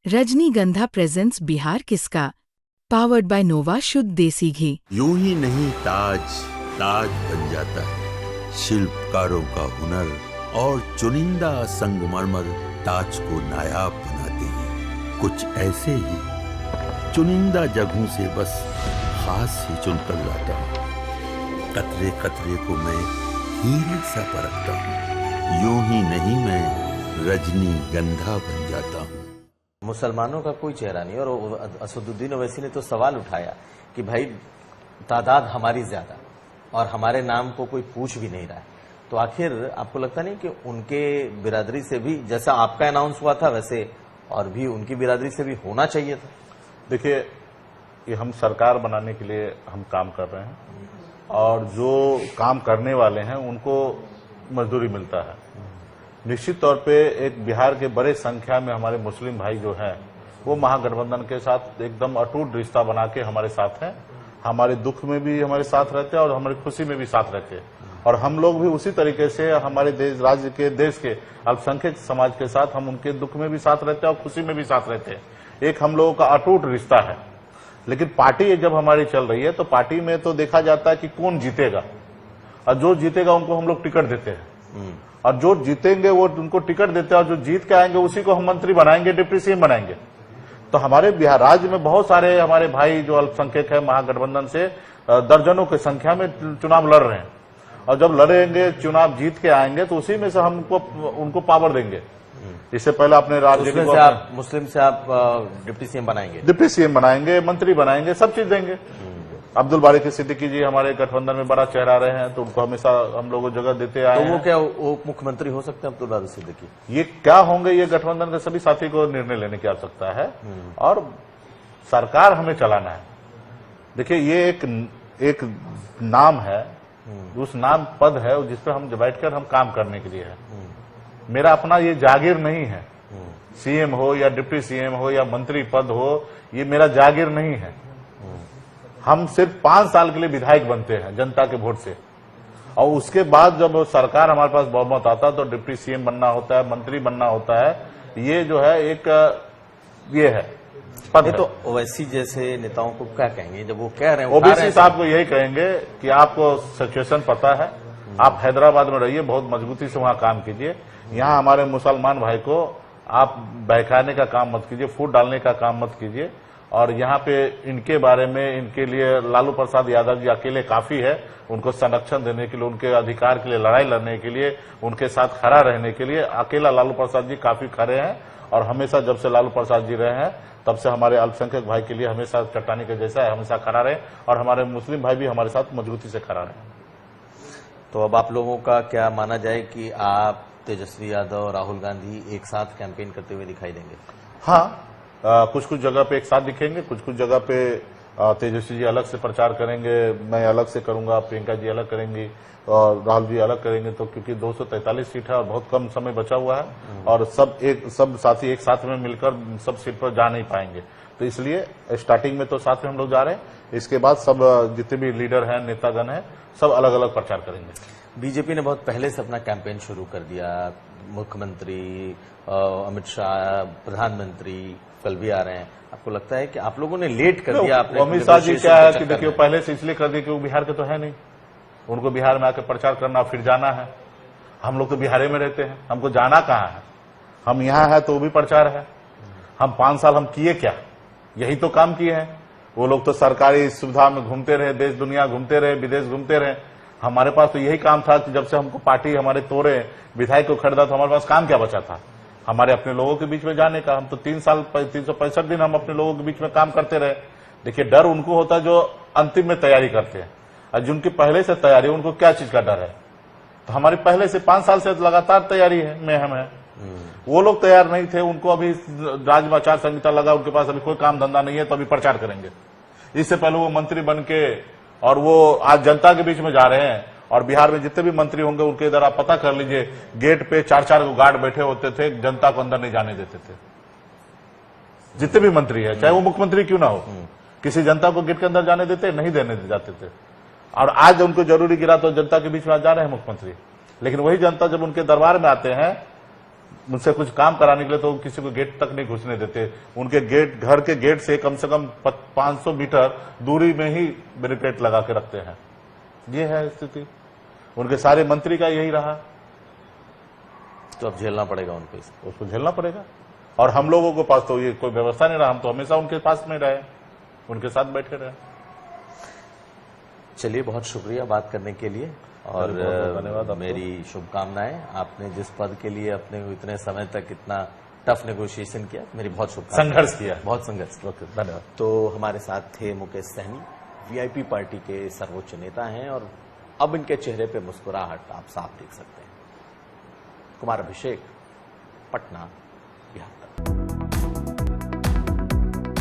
रजनीगंधा प्रेजेंट्स बिहार किसका, powered by नोवा शुद्ध देसी घी। यूं ही नहीं ताज ताज बन जाता है, शिल्पकारों का हुनर और चुनिंदा संगमरमर ताज को नायाब बनाते हैं। कुछ ऐसे ही चुनिंदा जगहों से बस खास ही चुनकर लाता हूँ। कतरे कतरे को मैं हीरे सा परखता हूँ। यूं ही नहीं मैं रजनीगंधा बन जाता हूँ। मुसलमानों का कोई चेहरा नहीं। और असदुद्दीन ओवैसी ने तो सवाल उठाया कि भाई तादाद हमारी ज्यादा और हमारे नाम को कोई पूछ भी नहीं रहा है, तो आखिर आपको लगता नहीं कि उनके बिरादरी से भी, जैसा आपका अनाउंस हुआ था वैसे और भी उनकी बिरादरी से भी होना चाहिए था? देखिए, ये हम सरकार बनाने के लिए हम काम कर रहे हैं और जो काम करने वाले हैं उनको मजदूरी मिलता है। निश्चित तौर पे एक बिहार के बड़े संख्या में हमारे मुस्लिम भाई जो हैं वो महागठबंधन के साथ एकदम अटूट रिश्ता बना के हमारे साथ हैं। हमारे दुख में भी हमारे साथ रहते हैं और हमारी खुशी में भी साथ रहते हैं। और हम लोग भी उसी तरीके से हमारे देश के अल्पसंख्यक समाज के साथ हम उनके दुख में भी साथ रहते हैं और खुशी में भी साथ रहते हैं। एक हम लोगों का अटूट रिश्ता है। लेकिन पार्टी जब हमारी चल रही है तो पार्टी में तो देखा जाता है कि कौन जीतेगा, और जो जीतेगा उनको हम लोग टिकट देते हैं और जो जीतेंगे वो उनको टिकट देते हैं और जो जीत के आएंगे उसी को हम मंत्री बनाएंगे, डिप्टी सीएम बनाएंगे। तो हमारे बिहार राज्य में बहुत सारे हमारे भाई जो अल्पसंख्यक है महागठबंधन से दर्जनों की संख्या में चुनाव लड़ रहे हैं और जब लड़ेंगे चुनाव जीत के आएंगे तो उसी में से हम उनको पावर देंगे। इससे पहले अपने राज्य से आप मुस्लिम से आप डिप्टी सीएम बनाएंगे, डिप्टी सीएम बनाएंगे, मंत्री बनाएंगे, सब चीज देंगे। अब्दुल बारिक सिद्दीकी जी हमारे गठबंधन में बड़ा चेहरा रहे हैं तो उनको हमेशा हम लोग जगह देते आए हैं। तो वो क्या उप मुख्यमंत्री हो सकते हैं अब्दुल बारिक सिद्दीकी? ये क्या होंगे, ये गठबंधन के सभी साथी को निर्णय लेने की आवश्यकता है और सरकार हमें चलाना है। देखिए, ये एक नाम है, उस नाम पद है जिसपे हम बैठकर हम काम करने के लिए है। मेरा अपना ये जागीर नहीं है, सीएम हो या डिप्टी सीएम हो या मंत्री पद हो, ये मेरा जागीर नहीं है। हम सिर्फ 5 साल के लिए विधायक बनते हैं जनता के वोट से और उसके बाद जब सरकार हमारे पास बहुमत आता है तो डिप्टी सीएम बनना होता है, मंत्री बनना होता है। ये जो है एक ये है पद। तो ओवैसी जैसे नेताओं को क्या कहेंगे जब वो कह रहे हैं? ओवैसी साहब को यही कहेंगे कि आपको सिचुएशन पता है, आप हैदराबाद में रहिए, बहुत मजबूती से वहां काम कीजिए। यहाँ हमारे मुसलमान भाई को आप बहकाने का काम मत कीजिए, फूट डालने का काम मत कीजिए। और यहाँ पे इनके बारे में, इनके लिए लालू प्रसाद यादव जी अकेले काफी है, उनको संरक्षण देने के लिए, उनके अधिकार के लिए लड़ाई लड़ने के लिए, उनके साथ खड़ा रहने के लिए अकेला लालू प्रसाद जी काफी खड़े हैं। और हमेशा जब से लालू प्रसाद जी रहे हैं तब से हमारे अल्पसंख्यक भाई के लिए हमेशा चट्टानी के जैसा है, हमेशा खड़ा रहे और हमारे मुस्लिम भाई भी हमारे साथ मजबूती से खड़ा रहे। तो अब आप लोगों का क्या माना जाए कि आप तेजस्वी यादव और राहुल गांधी एक साथ कैंपेन करते हुए दिखाई देंगे? हाँ, कुछ कुछ जगह पे एक साथ दिखेंगे, कुछ कुछ जगह पे तेजस्वी जी अलग से प्रचार करेंगे, मैं अलग से करूंगा, प्रियंका जी अलग करेंगी और राहुल जी अलग करेंगे। तो क्योंकि 243 सीट है और बहुत कम समय बचा हुआ है और सब साथी एक साथ में मिलकर सब सीट पर जा नहीं पाएंगे, तो इसलिए स्टार्टिंग में तो साथ में हम लोग जा रहे हैं। इसके बाद सब जितने भी लीडर हैं, नेतागण हैं, सब अलग अलग प्रचार करेंगे। बीजेपी ने बहुत पहले से अपना कैंपेन शुरू कर दिया। मुख्यमंत्री अमित शाह, प्रधानमंत्री कल भी आ रहे हैं। आपको लगता है कि आप लोगों ने लेट कर दिया? अमित शाह जी क्या है कि देखिए, पहले से इसलिए कर दिया कि वो बिहार के तो है नहीं, उनको बिहार में आकर प्रचार करना फिर जाना है। हम लोग तो बिहार में रहते हैं, हमको जाना कहाँ है? हम यहाँ है तो वो भी प्रचार है। हम 5 साल हम किए क्या? यही तो काम किए हैं। वो लोग तो सरकारी सुविधा में घूमते रहे, देश दुनिया घूमते रहे, विदेश घूमते रहे। हमारे पास तो यही काम था कि जब से हमको पार्टी हमारे तोड़े, विधायक को खरीदा, तो हमारे पास काम क्या बचा था? हमारे अपने लोगों के बीच में जाने का। हम तो 3 साल 365 दिन हम अपने लोगों के बीच में काम करते रहे। देखिए, डर उनको होता है जो अंतिम में तैयारी करते हैं और जिनकी पहले से तैयारी, उनको क्या चीज का डर है? तो हमारी पहले से 5 साल से लगातार तैयारी है में हम है। वो लोग तैयार नहीं थे, उनको अभी राज्य में आचार संहिता लगा, उनके पास अभी कोई काम धंधा नहीं है, तो अभी प्रचार करेंगे। इससे पहले वो मंत्री बन के और वो आज जनता के बीच में जा रहे हैं। और बिहार में जितने भी मंत्री होंगे उनके इधर आप पता कर लीजिए, गेट पे 4-4 को गार्ड बैठे होते थे, जनता को अंदर नहीं जाने देते थे। जितने भी मंत्री है, चाहे वो मुख्यमंत्री क्यों ना हो, किसी जनता को गेट के अंदर जाने देते नहीं, देने जाते थे। और आज उनको जरूरी गिरा तो जनता के बीच में जा रहे हैं मुख्यमंत्री। लेकिन वही जनता जब उनके दरबार में आते हैं मुझसे कुछ काम कराने के लिए तो किसी को गेट तक नहीं घुसने देते। उनके गेट, घर के गेट से कम 500 मीटर दूरी में ही बैरिकेड लगा के रखते हैं। ये है स्थिति। उनके सारे मंत्री का यही रहा। तो अब झेलना पड़ेगा उनको इसको। उसको झेलना पड़ेगा। और हम लोगों के पास तो ये कोई व्यवस्था नहीं रहा, हम तो हमेशा उनके पास में रहे, उनके साथ बैठे रहे। चलिए, बहुत शुक्रिया बात करने के लिए और धन्यवाद। मेरी शुभकामनाएं। आपने जिस पद के लिए अपने इतने समय तक इतना टफ नेगोशिएशन किया, मेरी बहुत शुभकामनाएं। संघर्ष किया, बहुत संघर्ष। धन्यवाद। तो हमारे साथ थे मुकेश सहनी, वीआईपी पार्टी के सर्वोच्च नेता हैं और अब इनके चेहरे पे मुस्कुराहट आप साफ देख सकते हैं। कुमार अभिषेक, पटना, बिहार।